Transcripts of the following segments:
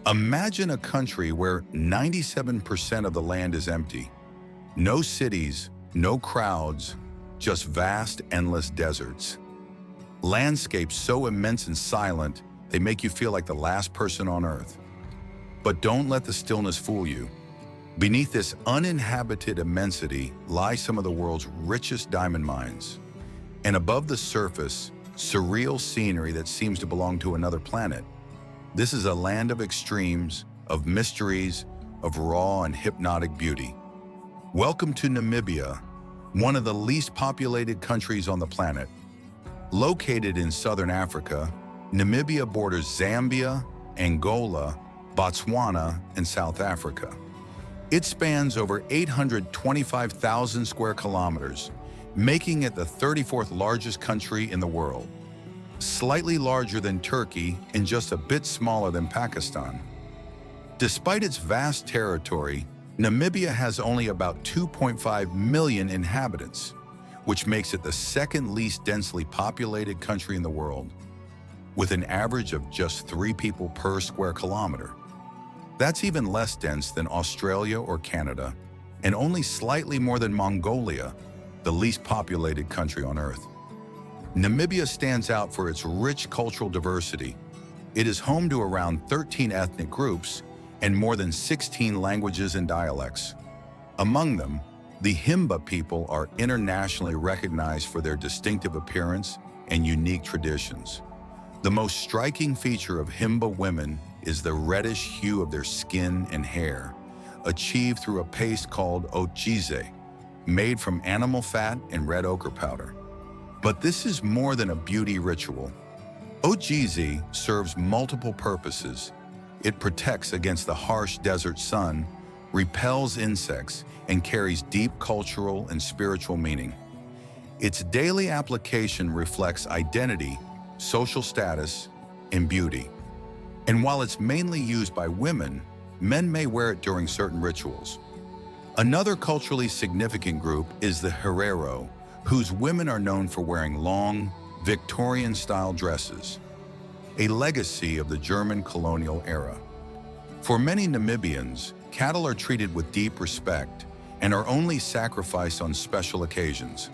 Imagine a country where 97% of the land is empty. No cities, no crowds, just vast, endless deserts. Landscapes so immense and silent, they make you feel like the last person on Earth. But don't let the stillness fool you. Beneath this uninhabited immensity lie some of the world's richest diamond mines. And above the surface, surreal scenery that seems to belong to another planet. This is a land of extremes, of mysteries, of raw and hypnotic beauty. Welcome to Namibia, one of the least populated countries on the planet. Located in southern Africa, Namibia borders Zambia, Angola, Botswana, and South Africa. It spans over 825,000 square kilometers, making it the 34th largest country in the world. Slightly larger than Turkey and just a bit smaller than Pakistan. Despite its vast territory, Namibia has only about 2.5 million inhabitants, which makes it the second least densely populated country in the world, with an average of just 3 people per square kilometer. That's even less dense than Australia or Canada, and only slightly more than Mongolia, the least populated country on Earth. Namibia stands out for its rich cultural diversity. It is home to around 13 ethnic groups and more than 16 languages and dialects. Among them, the Himba people are internationally recognized for their distinctive appearance and unique traditions. The most striking feature of Himba women is the reddish hue of their skin and hair, achieved through a paste called ochize, made from animal fat and red ochre powder. But this is more than a beauty ritual. Ochize serves multiple purposes. It protects against the harsh desert sun, repels insects, and carries deep cultural and spiritual meaning. Its daily application reflects identity, social status, and beauty. And while it's mainly used by women, men may wear it during certain rituals. Another culturally significant group is the Herero, whose women are known for wearing long, Victorian-style dresses, a legacy of the German colonial era. For many Namibians, cattle are treated with deep respect and are only sacrificed on special occasions.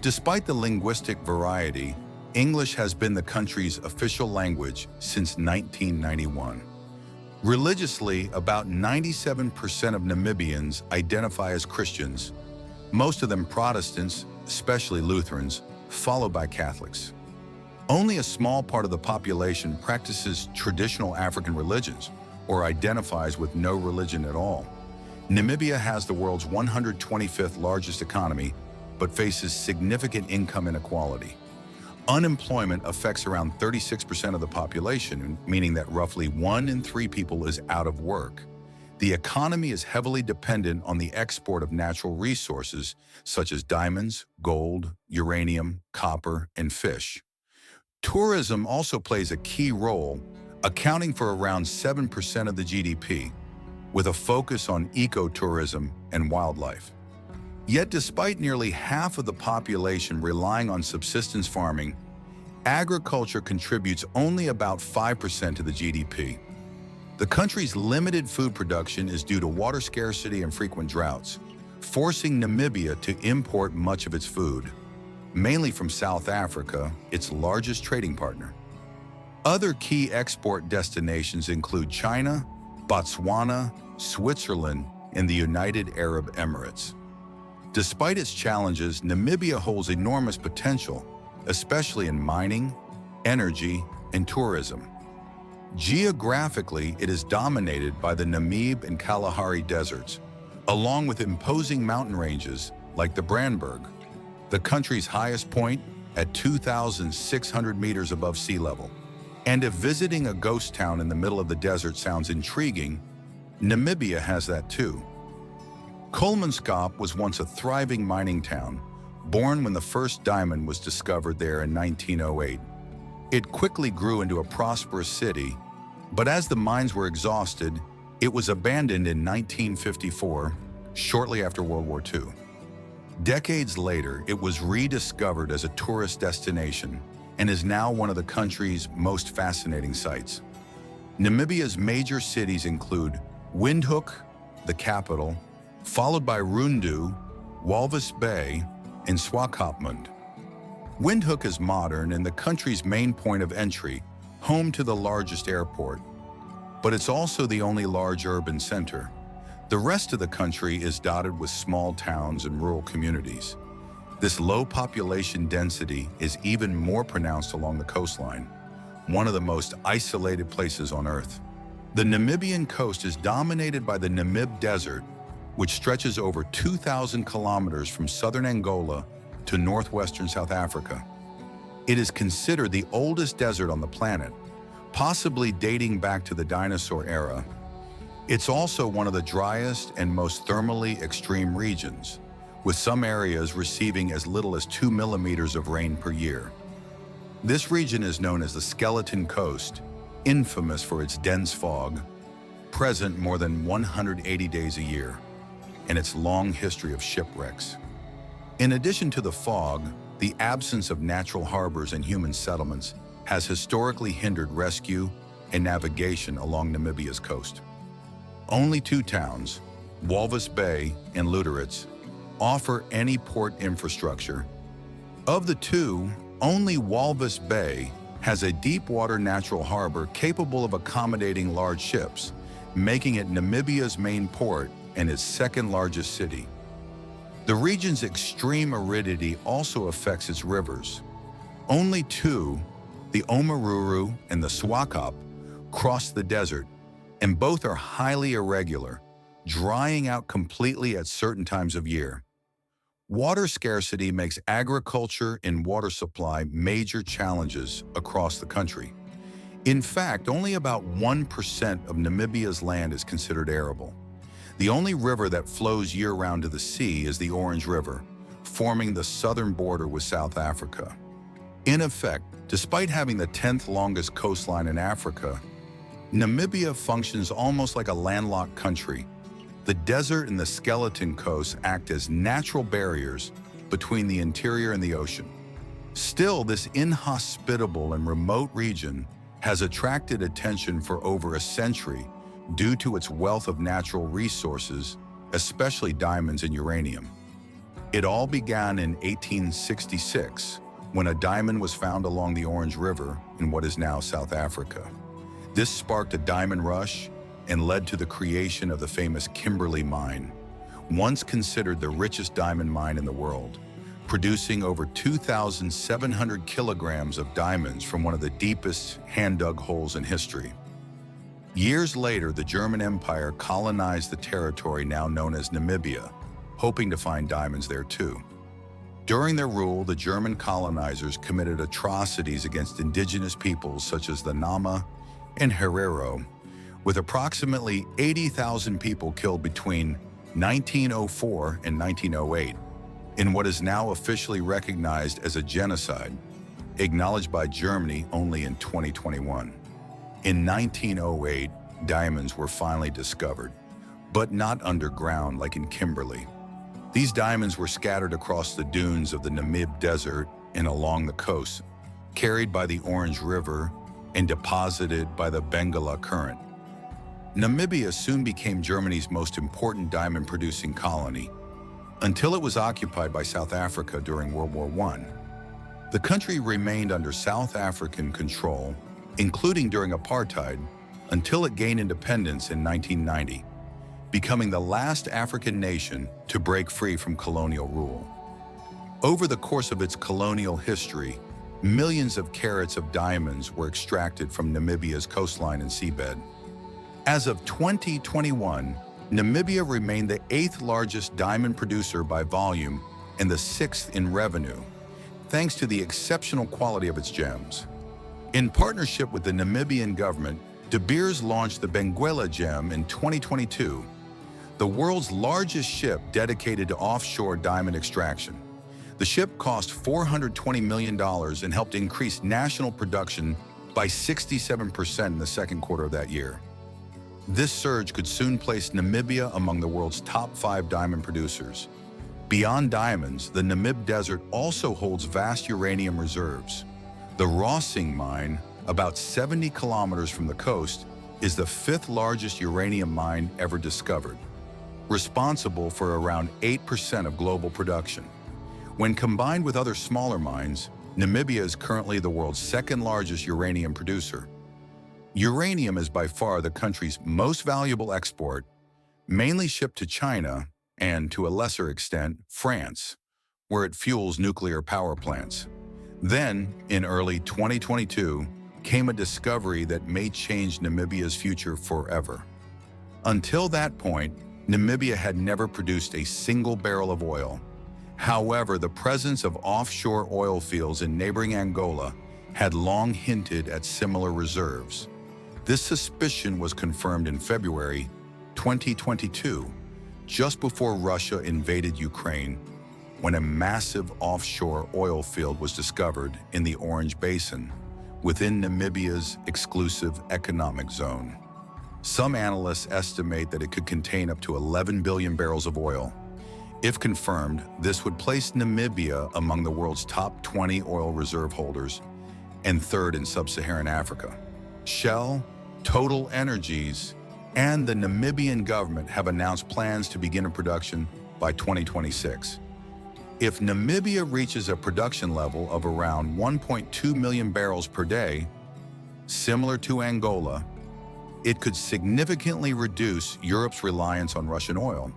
Despite the linguistic variety, English has been the country's official language since 1991. Religiously, about 97% of Namibians identify as Christians, most of them Protestants, especially Lutherans, followed by Catholics. Only a small part of the population practices traditional African religions or identifies with no religion at all. Namibia has the world's 125th largest economy, but faces significant income inequality. Unemployment affects around 36% of the population, meaning that roughly 1 in 3 people is out of work. The economy is heavily dependent on the export of natural resources such as diamonds, gold, uranium, copper, and fish. Tourism also plays a key role, accounting for around 7% of the GDP, with a focus on ecotourism and wildlife. Yet despite nearly half of the population relying on subsistence farming, agriculture contributes only about 5% to the GDP. The country's limited food production is due to water scarcity and frequent droughts, forcing Namibia to import much of its food, mainly from South Africa, its largest trading partner. Other key export destinations include China, Botswana, Switzerland, and the United Arab Emirates. Despite its challenges, Namibia holds enormous potential, especially in mining, energy, and tourism. Geographically, it is dominated by the Namib and Kalahari deserts, along with imposing mountain ranges like the Brandberg, the country's highest point at 2,600 meters above sea level. And if visiting a ghost town in the middle of the desert sounds intriguing, Namibia has that too. Kolmanskop was once a thriving mining town, born when the first diamond was discovered there in 1908. It quickly grew into a prosperous city, but as the mines were exhausted, it was abandoned in 1954, shortly after World War II. Decades later, it was rediscovered as a tourist destination and is now one of the country's most fascinating sites. Namibia's major cities include Windhoek, the capital, followed by Rundu, Walvis Bay, and Swakopmund. Windhoek is modern and the country's main point of entry, home to the largest airport. But it's also the only large urban center. The rest of the country is dotted with small towns and rural communities. This low population density is even more pronounced along the coastline, one of the most isolated places on Earth. The Namibian coast is dominated by the Namib Desert, which stretches over 2,000 kilometers from southern Angola to northwestern South Africa. It is considered the oldest desert on the planet, possibly dating back to the dinosaur era. It's also one of the driest and most thermally extreme regions, with some areas receiving as little as 2 millimeters of rain per year. This region is known as the Skeleton Coast, infamous for its dense fog, present more than 180 days a year, and its long history of shipwrecks. In addition to the fog, the absence of natural harbors and human settlements has historically hindered rescue and navigation along Namibia's coast. Only 2 towns, Walvis Bay and Lüderitz, offer any port infrastructure. Of the 2, only Walvis Bay has a deep-water natural harbor capable of accommodating large ships, making it Namibia's main port and its second-largest city. The region's extreme aridity also affects its rivers. Only 2, the Omaruru and the Swakop, cross the desert, and both are highly irregular, drying out completely at certain times of year. Water scarcity makes agriculture and water supply major challenges across the country. In fact, only about 1% of Namibia's land is considered arable. The only river that flows year-round to the sea is the Orange River, forming the southern border with South Africa. In effect, despite having the 10th longest coastline in Africa, Namibia functions almost like a landlocked country. The desert and the Skeleton Coast act as natural barriers between the interior and the ocean. Still, this inhospitable and remote region has attracted attention for over a century due to its wealth of natural resources, especially diamonds and uranium. It all began in 1866, when a diamond was found along the Orange River in what is now South Africa. This sparked a diamond rush and led to the creation of the famous Kimberley mine, once considered the richest diamond mine in the world, producing over 2,700 kilograms of diamonds from one of the deepest hand-dug holes in history. Years later, the German Empire colonized the territory now known as Namibia, hoping to find diamonds there too. During their rule, the German colonizers committed atrocities against indigenous peoples such as the Nama and Herero, with approximately 80,000 people killed between 1904 and 1908, in what is now officially recognized as a genocide, acknowledged by Germany only in 2021. In 1908, diamonds were finally discovered, but not underground like in Kimberley. These diamonds were scattered across the dunes of the Namib Desert and along the coast, carried by the Orange River and deposited by the Bengala Current. Namibia soon became Germany's most important diamond-producing colony, until it was occupied by South Africa during World War I. The country remained under South African control, including during apartheid, until it gained independence in 1990, becoming the last African nation to break free from colonial rule. Over the course of its colonial history, millions of carats of diamonds were extracted from Namibia's coastline and seabed. As of 2021, Namibia remained the 8th largest diamond producer by volume and the 6th in revenue, thanks to the exceptional quality of its gems. In partnership with the Namibian government, De Beers launched the Benguela Gem in 2022, the world's largest ship dedicated to offshore diamond extraction. The ship cost $420 million and helped increase national production by 67% in the second quarter of that year. This surge could soon place Namibia among the world's top 5 diamond producers. Beyond diamonds, the Namib Desert also holds vast uranium reserves. The Rossing mine, about 70 kilometers from the coast, is the fifth largest uranium mine ever discovered, responsible for around 8% of global production. When combined with other smaller mines, Namibia is currently the world's second largest uranium producer. Uranium is by far the country's most valuable export, mainly shipped to China and, to a lesser extent, France, where it fuels nuclear power plants. Then, in early 2022, came a discovery that may change Namibia's future forever. Until that point, Namibia had never produced a single barrel of oil. However, the presence of offshore oil fields in neighboring Angola had long hinted at similar reserves. This suspicion was confirmed in February 2022, just before Russia invaded Ukraine, when a massive offshore oil field was discovered in the Orange Basin, within Namibia's exclusive economic zone. Some analysts estimate that it could contain up to 11 billion barrels of oil. If confirmed, this would place Namibia among the world's top 20 oil reserve holders and third in sub-Saharan Africa. Shell, Total Energies, and the Namibian government have announced plans to begin a production by 2026. If Namibia reaches a production level of around 1.2 million barrels per day, similar to Angola, it could significantly reduce Europe's reliance on Russian oil.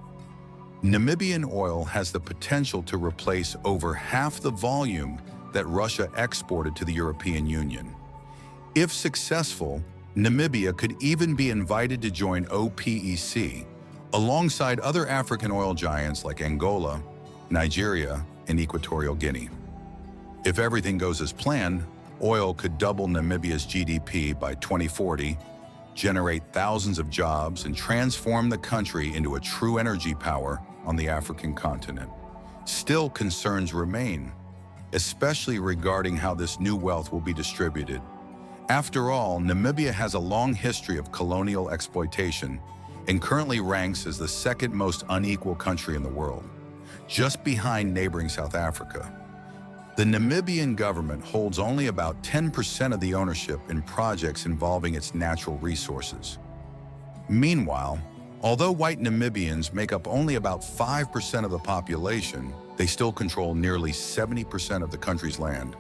Namibian oil has the potential to replace over half the volume that Russia exported to the European Union. If successful, Namibia could even be invited to join OPEC, alongside other African oil giants like Angola, Nigeria, and Equatorial Guinea. If everything goes as planned, oil could double Namibia's GDP by 2040, generate thousands of jobs, and transform the country into a true energy power on the African continent. Still, concerns remain, especially regarding how this new wealth will be distributed. After all, Namibia has a long history of colonial exploitation and currently ranks as the second most unequal country in the world, just behind neighboring South Africa. The Namibian government holds only about 10% of the ownership in projects involving its natural resources. Meanwhile, although white Namibians make up only about 5% of the population, they still control nearly 70% of the country's land.